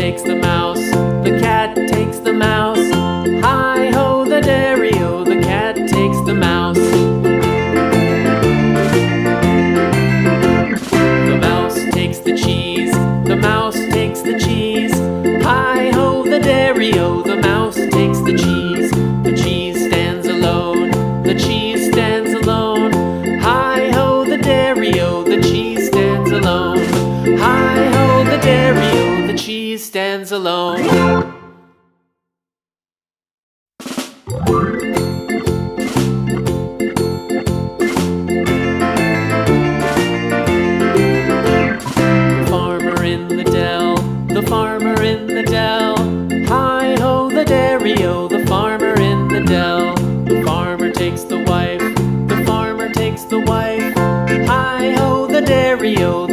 takes the mouse, the cat takes the mouse. Hi-ho, the dairy-o, the cat takes the mouse. The mouse takes the cheese, the mouse takes the cheese. Hi-ho, the dairy-o, the mouse takes the cheese. The cheese stands alone, the cheese stands alone. Hi-ho, the dairy-o, the cheese stands alone. Hi-ho, the dairy-o, the cheese stands alone. The farmer in the dell. Hi-ho, the dairy-o, the farmer in the dell. The farmer takes the wife, the farmer takes the wife. Hi-ho, the dairy-o,